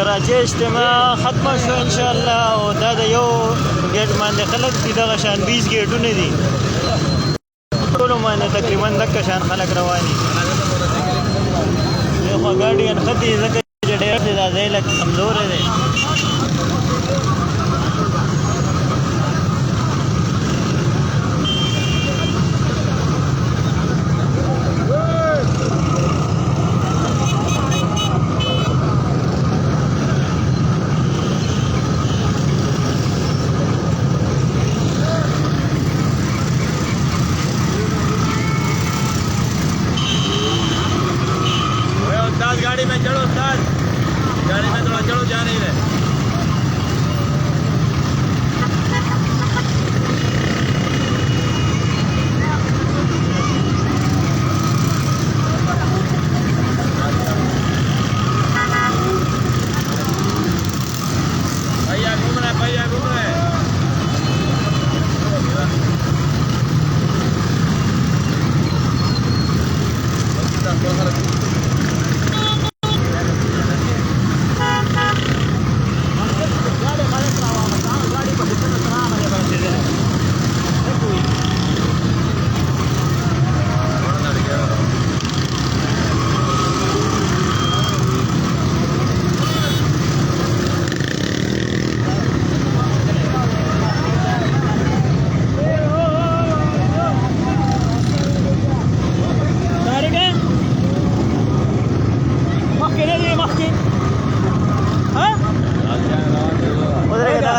کراچۍ اجتماع ختمه شوه انشاءالله او دا د یو ګیټ باندې خلک دي دغه شان 20 ګیټونه دي ټولو باندې تقریبا دغه شان خلک روان دي یو خوا ګاډي نښتې ځکه چې ډېر دی دا ځای لږ کمزوری دی गाड़ी में चढ़ो उस्ताद गाड़ी में थोड़ा चढ़ो जा नहीं रहे भैया घूम रहे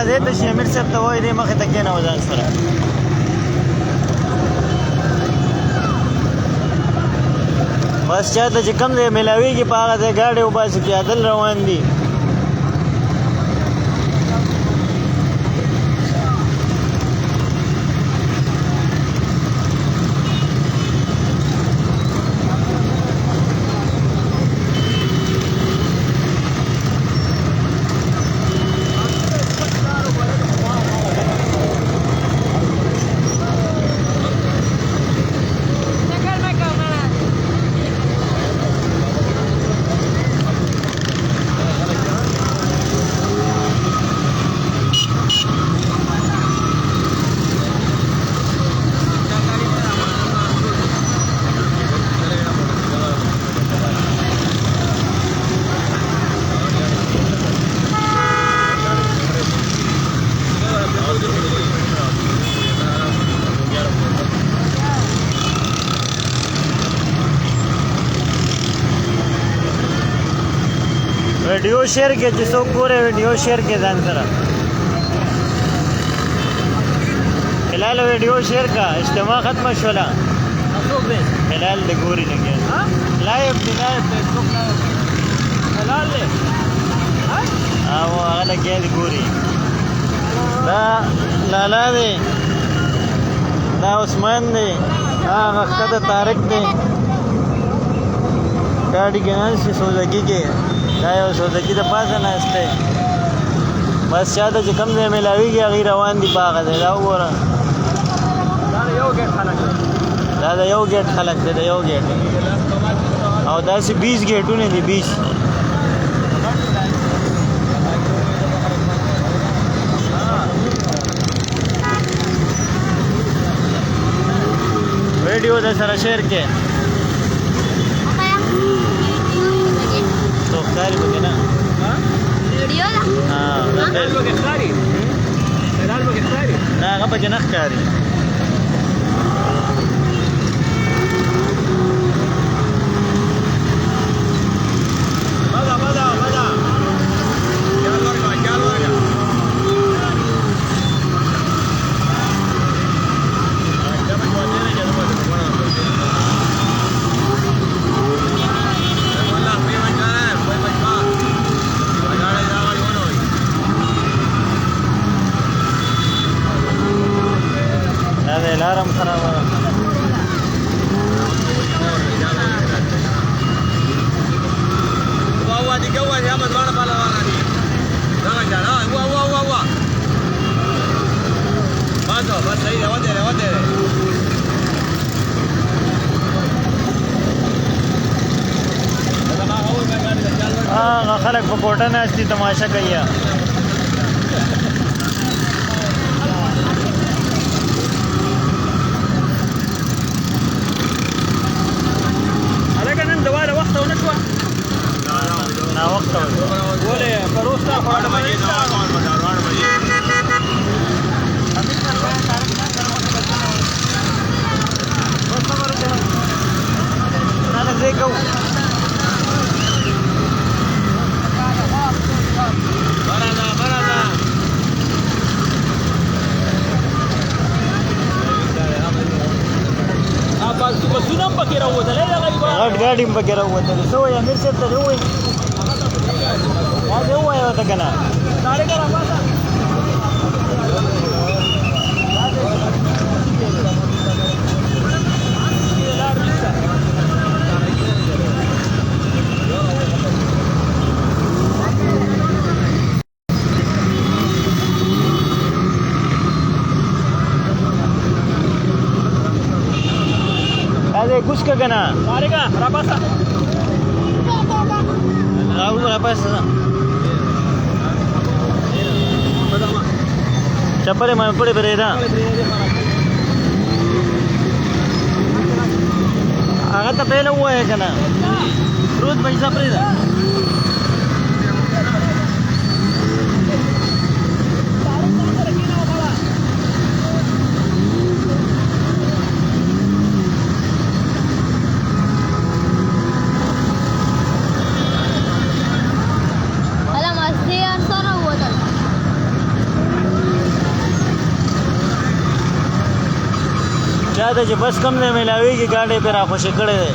زه د شمیر صاحب ته وایي دې مخې ته کېنه ځان سره بس چاته چې کوم ځای میلاویږي په هغه ځای ګاډي وباسي پیادل روان دي ویډیو شیر کې چې څوک ګوري ویډیو شیر کې ځان سره هلال ویډیو شیر کا اجتماع ختمه شوله هلال د ګوري لګي لایو دی لایو فیسبوک لایو هلال دی او هغه لګي د ګوري دا لالا دی دا عثمان دی هغه خدای طارق دی ګاډي کې نه شي سوزګي کې دا یو سوداګي د پاسه ناسته بس چاته چې کم ځای میلاویږي هغې روان دي په هغه ځای دا وګوره دا د یو ګیټ خلک دی د یو ګیټ او داسې 20 ګیټونه دي 20 ویډیو د سره شیر کې ښکاري پکې نه ویډیو ده هلال پکې ښکاري نه هغه پکې نه ښکاري لارم خرابه ده واه دي جوه يا احمد وانا بالوانا دي راجع واه بس صحيح ودي خلک په کوټه ناست دي تماشه کوي هلکه نن دوا د وخته ونه شوه ناوخته ولې پروس ته خواړه به بسونه هم پکې راووتلی دغه غټ ګاډي هم پکې راووتلې څه وایي امیر صاحب ته دې ووایي دا دې ووایه ورته که نه ساړې که راپاسه دې کوس که که نه ساړې که راپاسه راپاسه چپلې مې پړې پرېږده هغه ته پهله ووایه که نه روز پیسه پرېږده چا ته چې بس کم ځای میلاوېږي ګاډی پرې راخوشي کړی دی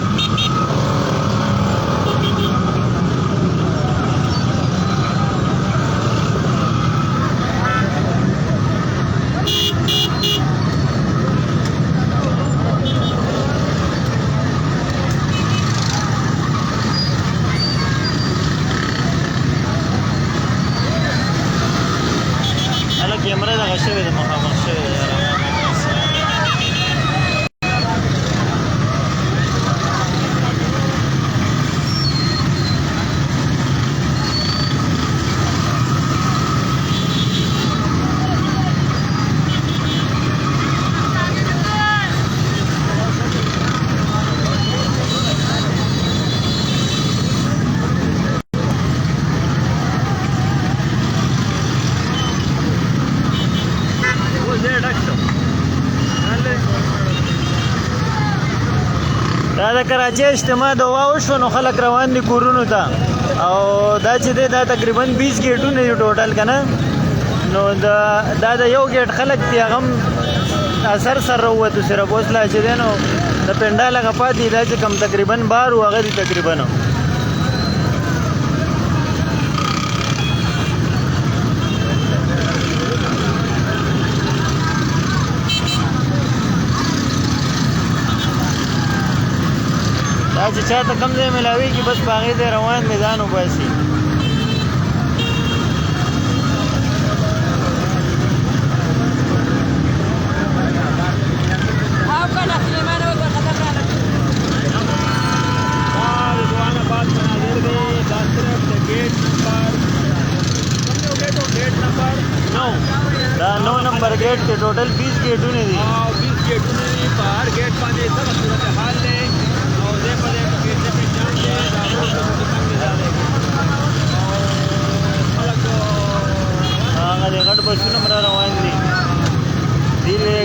هله کیمره دغه شوې ده مخامخ شوې ده دا د کراچۍ اجتماع دوا وشوه نو خلک روان دي کورونو ته او دا چې دی دا تقریبا 20 ګیټونه دي ټوټل که نه نو دا د یو ګیټ خلک دي هغه هم اثر سر راووتو صرف اوس لا چې دی نو د پنډال هغه پاتې دا چې کوم تقریبا بار و هغه دي تقریبا دا چې چا ته کم ځای میلاوېږي بس په هغې ځای روان دی ځان وباسي دا 9 نمبر گیټ کې ټوټل 20 گیټونه دي 20 ګیټونه دي په هر ګیټ باندې څه صورتحال دی او دې په دې کې څه پېژان دی دا روډ څه څنګه دی خلک هغه د غټ بسونه مر روان دي دې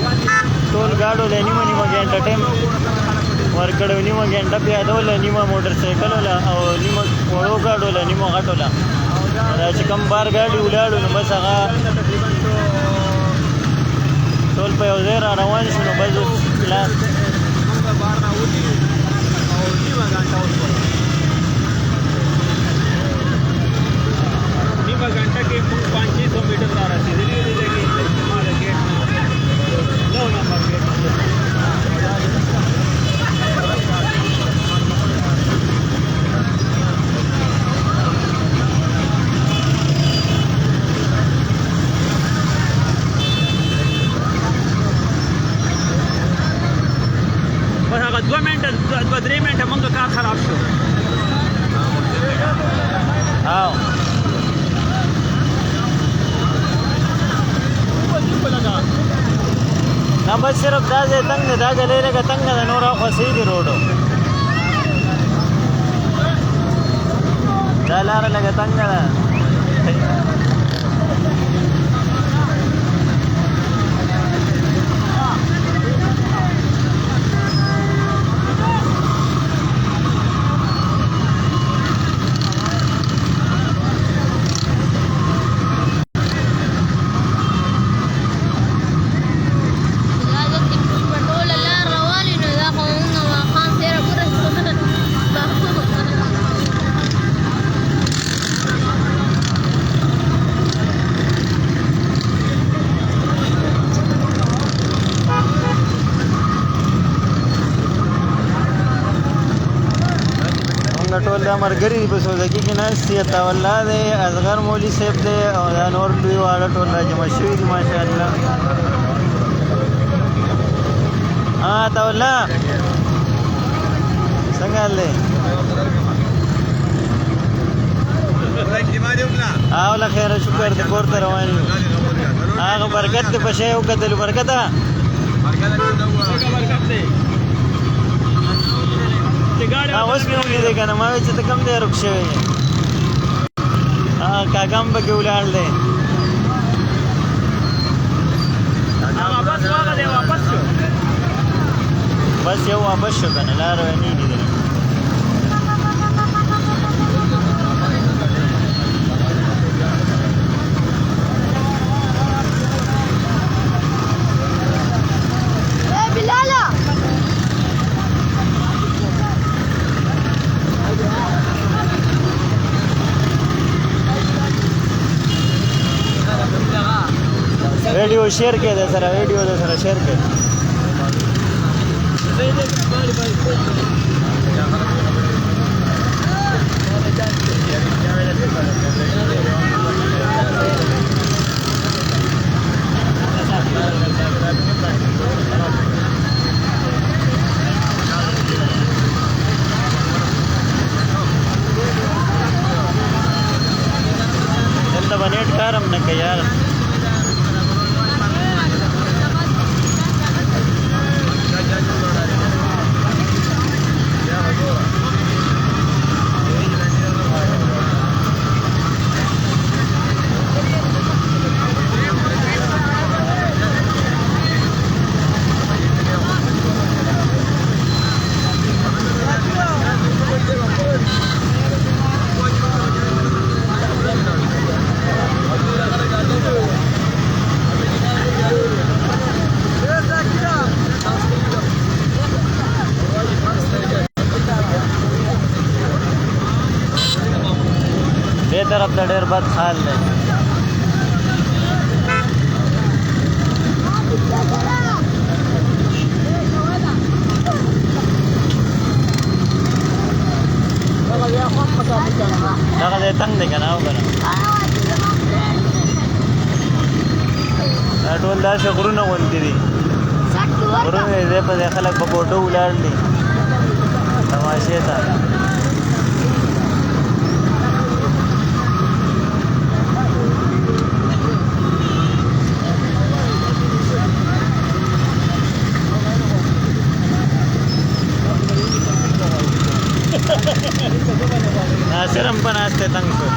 ټول گاډو له نیمه ګنټه ټایم ورکړو نیمه ګنټه بیا ډول نیمه موټر سایکل او نیمه وړو گاډو له نیمه غټو له دا چې کم بار ګاډي ولاړو نو بس هغه ټول په یو ځای را روان شو نو بس خلاص بار نه وځي او نیمه ګنټه وشوه نیمه ګنټه کې موږ 500 میټر را رسېدلي دي چې استعمال ګیټ نه 9 نمبر ګیټ هغه 2 منټه 2-3 منټه موږ کار خراب شو او نه بس صرف دا ځای تنګ دی دا ګلۍ لږه تنګه ده نور اخوا صحیح دی روډو دا لاره لږه تنګه ده ټول دا ملګري په سوداګي کې ناست دي عطاالله دی اصغر مولي صاحب دی او دا نور لوی واړه ټول راجمع شوي دي ماشاءالله عطاالله څنګه حال دی اوله خیره شکر دی کور ته روان یو هغه برکت دی په شی وکتلو برکته اوس مې ولیدې که نه ما وایي چې ته کوم دی رک شوی یې کاکا هم پکې ولاړ دی بس یو واپس شو که نه لاره یې نه لیدله ویډیو شیر کې ده سره ویډیو ده سره شیر کې دلته به نیټ کار هم نه کوي یار دې طرف ته ډېر بد حال دی دغه ځای تنګ دی که نه او که نه دا ټول داسې غرونه غوندې دي غرونه دي ځای په ځای خلک په کوټو ولاړ دي تماشې ته ناصر هم په ناسته تنګ شو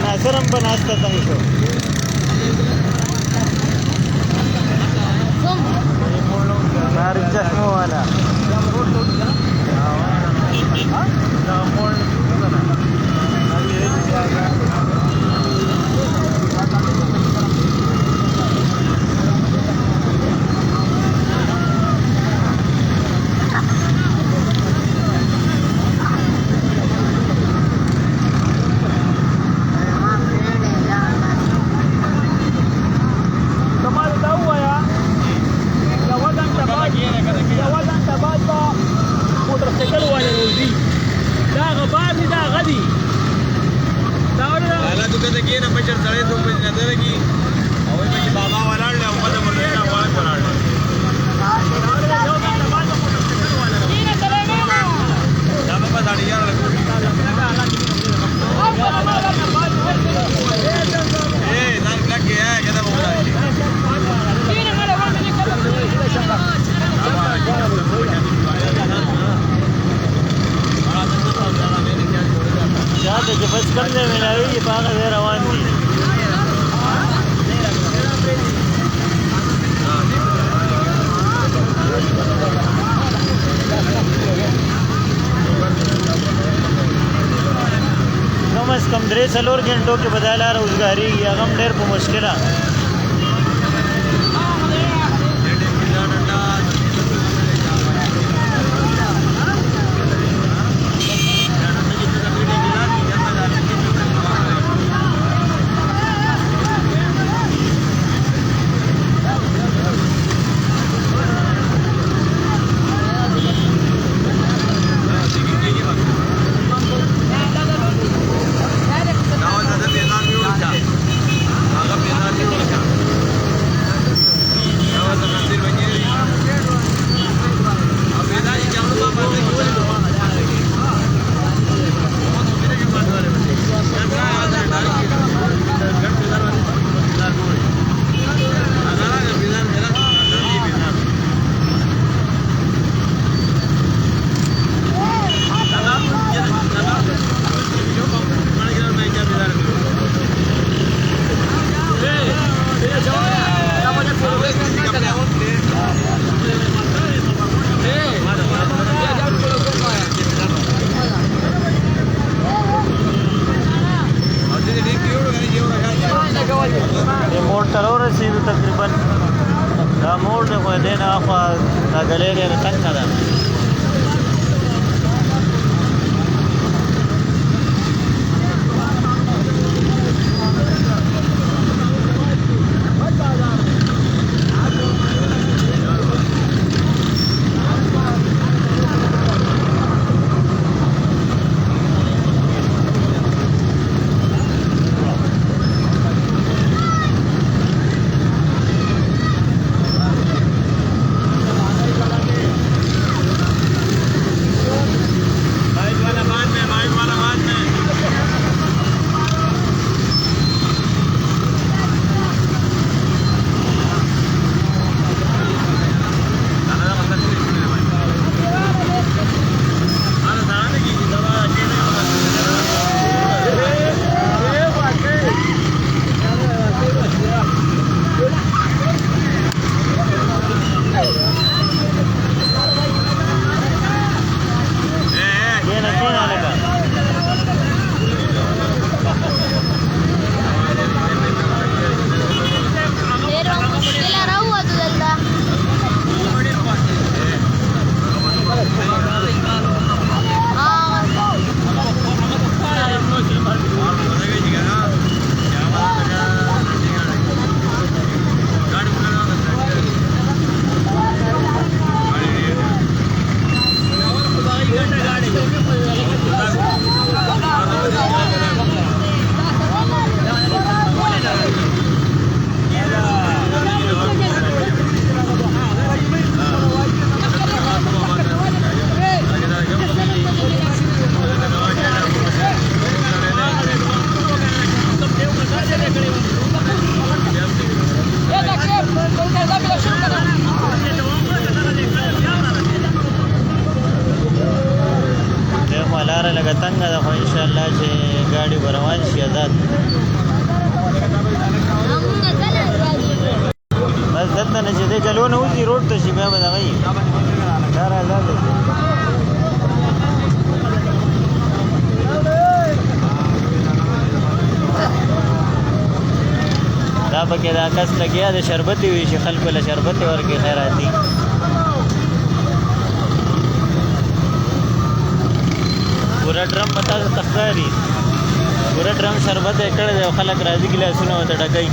ناصر هم په ناسته تنګ شو ساری چشمو والا بس کم ځای ملاوېږي په هغه ځای روان دي. کم از کم 3-4 غنټو کې به دا لاره اوزګارېږي، هغه هم ډېر په مشکله. موړ ته ورسېدو تقریبا. دا موړ دی خو دې نه اخوا دا ګلۍ ډېره تنګه ده. لاره لږه تنګه ده خو انشاءالله چې ګاډي به روان شي ازاد. بس دلته نه چې دی جلو نه وځي روډ ته شي بیا به دغه وي لاره ازاده شي. دا پکې دا کس لګیا د شربتي وي چې خلکو له شربتي ورکړي خیراتي. پورا ډرم به تاسو ته ښکاري، پورا ډرم شربت یې کړی دی او خلک راځي ګیلاسونه ورته ډکوي.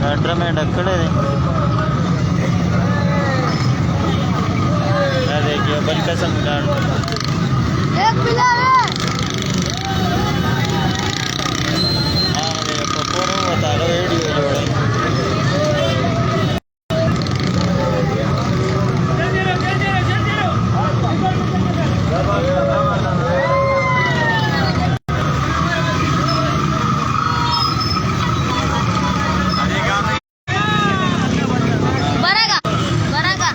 دا ډرم یې ډک کړی دی. دا دی یو بل قسم ګاډ هغه دی په پورو ورته هغه ویډیو جوړوي. बरं का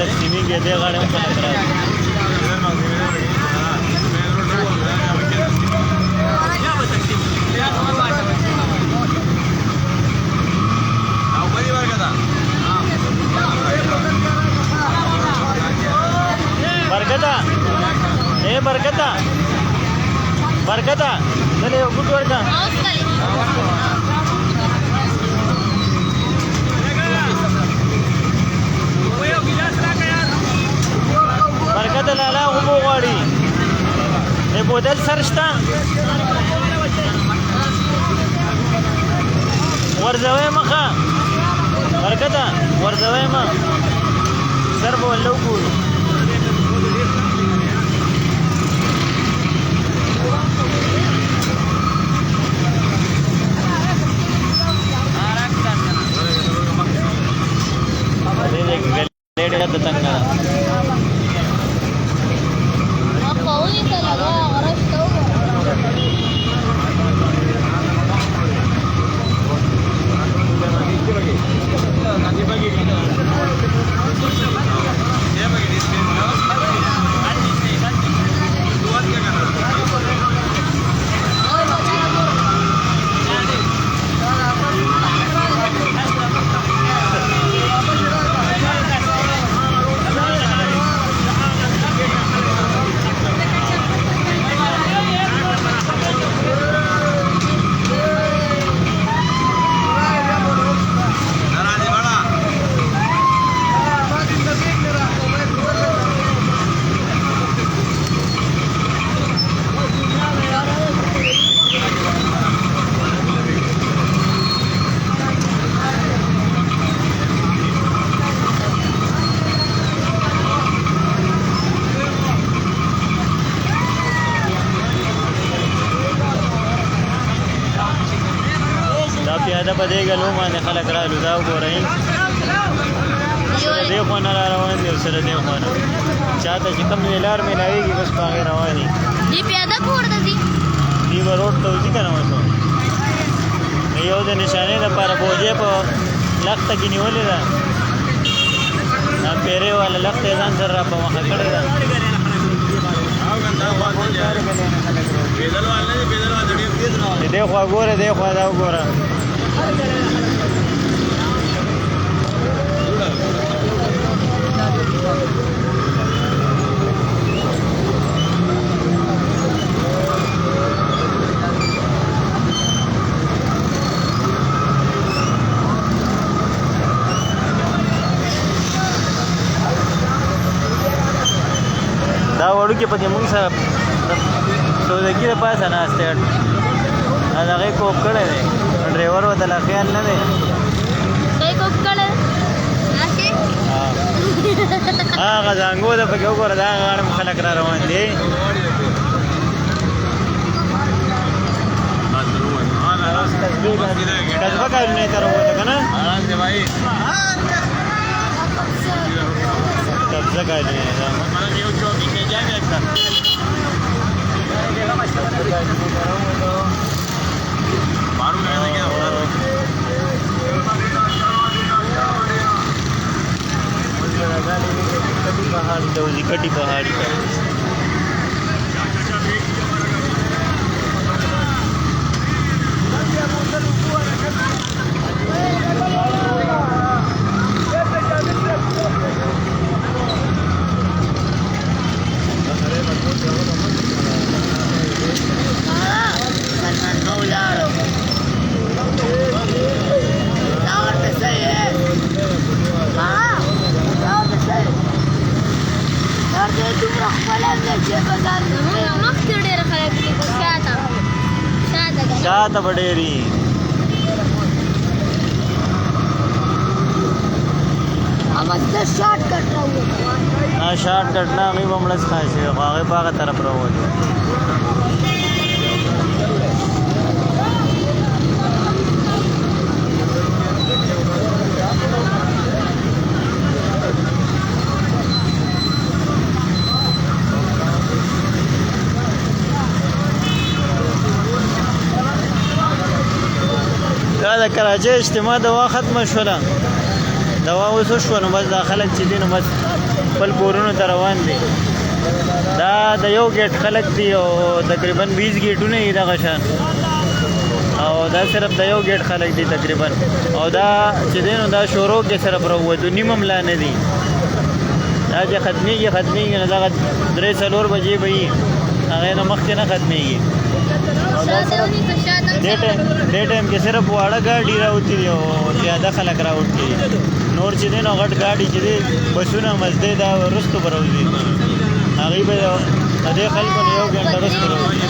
تقسیمیږي دې غاړې هم خلک راځي برکتا برکتا دلې یو ګوټ ورکا برکتا لالا غوبو غواړي د بوتل سر شته ورځوي مخه برکتا ورځوي ما سر به ولو ګورو پیاده په دې ګلو باندې خلک رالو دا وګورئ سره دې خوا نه را روان دي او سره دې خوا نه چاته چې کوم لار میلاویږي بس په هغې روان دي دې پیاده کور ته ځي دې به روډ ته وځي که نه وسو یو د نشانې دپاره بوجې په لخته کې نیولې ده دا پیرې والا لخته یې ځان سره را په مخه کړې ده دې خوا ګوره دې خوا دا وګوره دا وړوکې پکې موږ سره سوداګي د پاسه ناستی هغه یې کوپ کړی دی ډرایور ورته لا خیال نه دی هغه زانګو ده پکې وګوره دا هغه غاړه خلک را روان دي قصبه کارونه یې ته راووته که نه قبضه کارونه یې पहाड़ी तो कटी पहाड़ी का شاته بډېري شارټ کټ راووت شارټ کټ نه هغې به مړه څخه شي خو هغې په هغه طرف راووتو دا د کراچۍ اجتماع دوا ختمه شوله دوا اوس وشوه نو بس دا خلک چې دي نو بس خپل کورونو ته روان دي. دا د یو ګیټ خلک دي او تقریبا 20 ګیټونه یې دغه شان او دا صرف د یو ګیټ خلک دي تقریبا او دا چې دی نو دا شروع کې صرف راووتو نیم هم لا نه دي. دا چې ختمېږي نو دغه 3-4 بجې به وي هغې نه مخکې نه ختمېږي. دې ټایم کې صرف واړه ګاډي راوتي دي او زیاده خلک راوتي دي. نور چې دی نو غټ ګاډي چې دی بسونه مزدې دا وروستو به راوځي هغوی به د دې خلکو نه 1 ګنټه وروسته راوځي.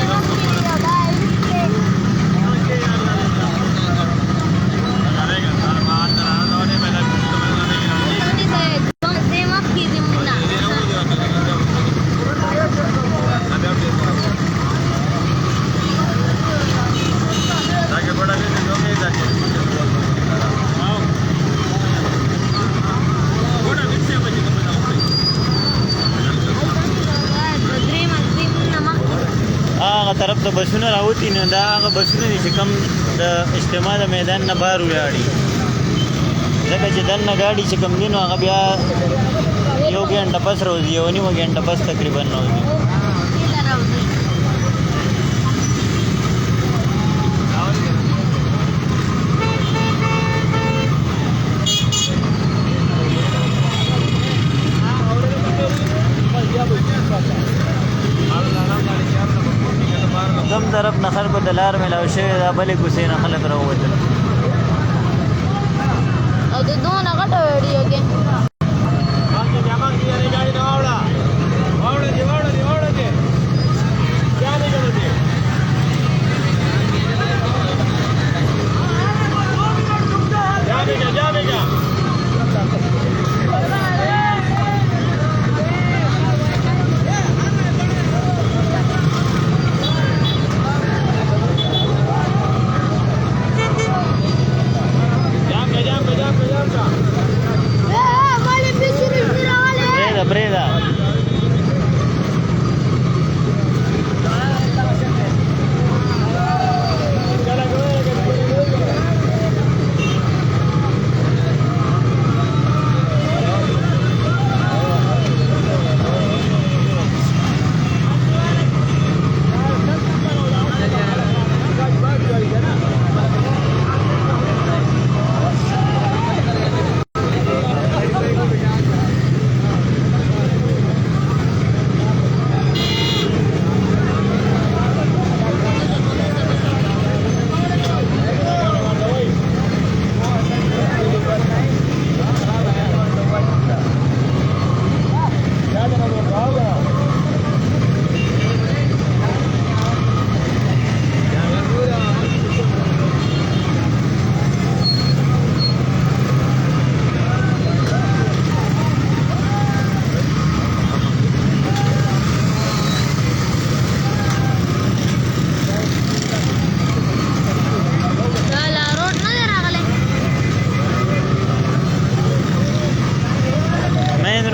هغه طرف ته بسونه راوتي نو دا هغه بسونه دي چې کوم د اجتماع د میدان نه بهر ولاړي ځکه چې دننه ګاډي چې کوم دي نو هغه بیا 1 ګنټه پس راوځي 1.5 ګنټه پس تقریبا راوځي. کوم طرف نه خلکو د لار میلاو شوې دا بلې کوڅې نه خلک راووتل او د دونه غټه ویډیو کې Breda.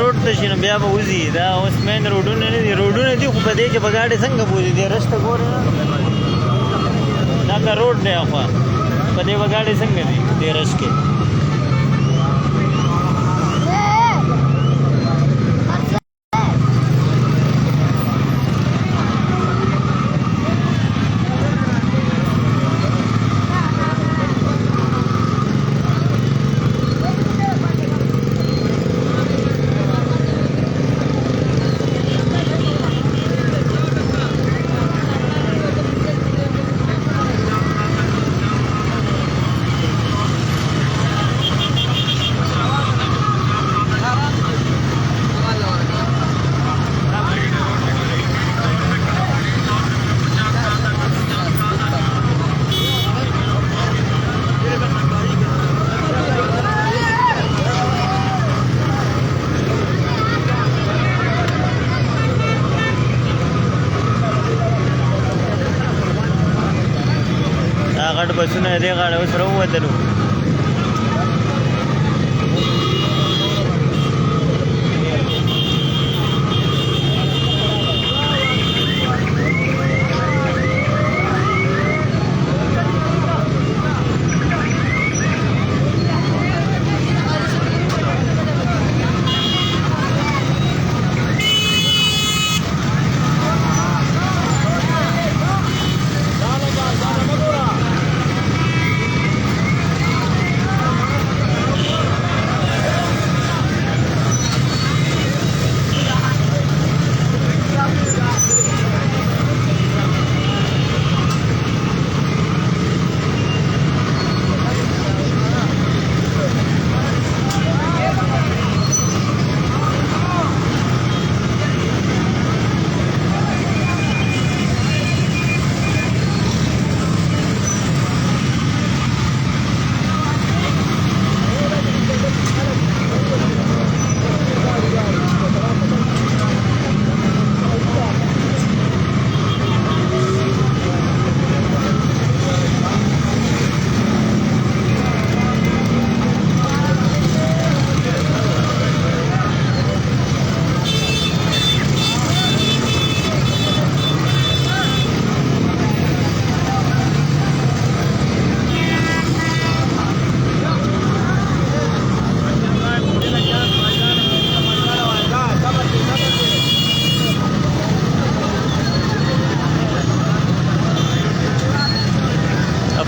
روډ ته شي نو بیا به وځي دا اوس مین روډونه نه دي روډونه دي خو په دې کې به ګاډي څنګه بوځي دې رسته ګورې نه دا روډ دی اخوا په دې به ګاډي څنګه دي دې رش کې غټ بسونه دې غاړه اوس راووتلو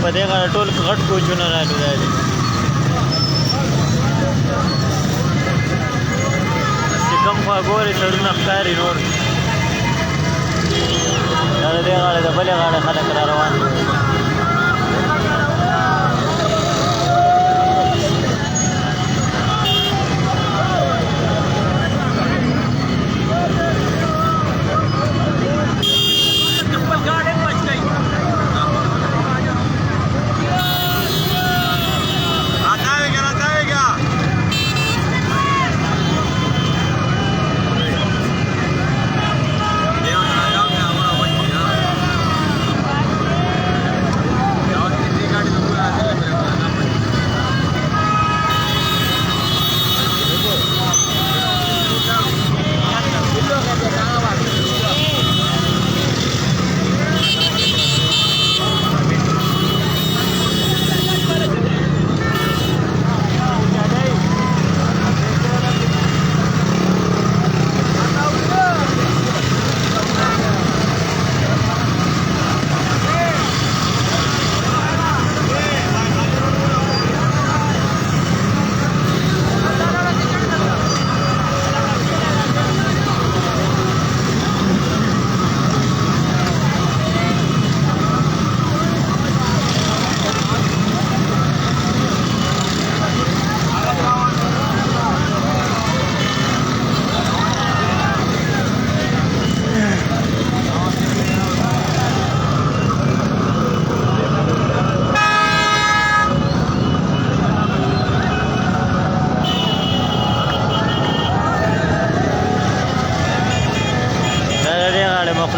په دې غاړه ټول غټ کوچونه راټول دي چې کوم خوا ګورې سرونه ښکاري نور دا د دې غاړې د بلې غاړې خلک را روان دي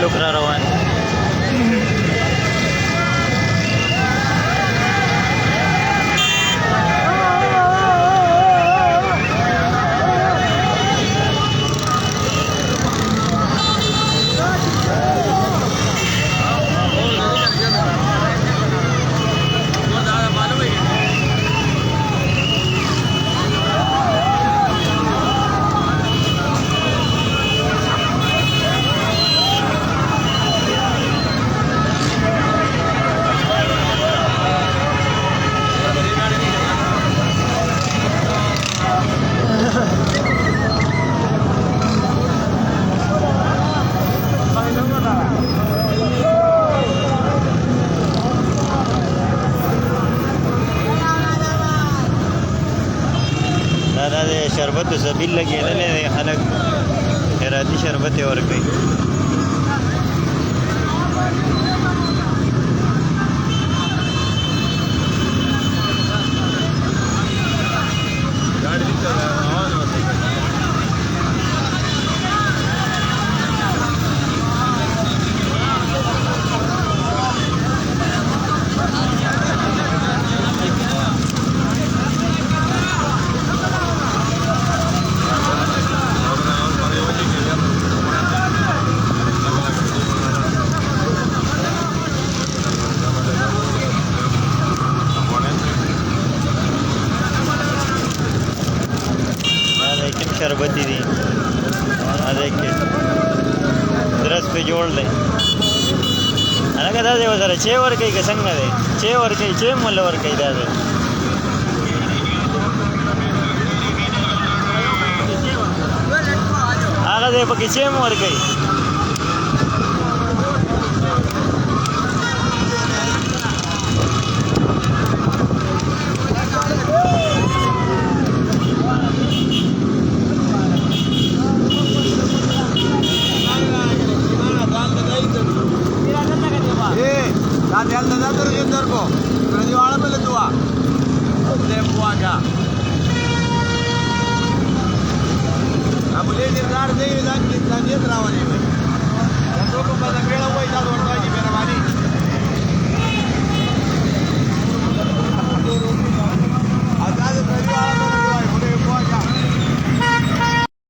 مخلوق را روان دا د شربت سبیل لګېدلی دی خلک خیراتي شربت یې ورکوي शरबती दी द्रस पे जोड़ ले अनका दादे वजरा चे वर कई के संग दे चे वर कई चे मोल वर कई दादे आगा दे पकी चे मोर कई अब ले निर्धार दे रावण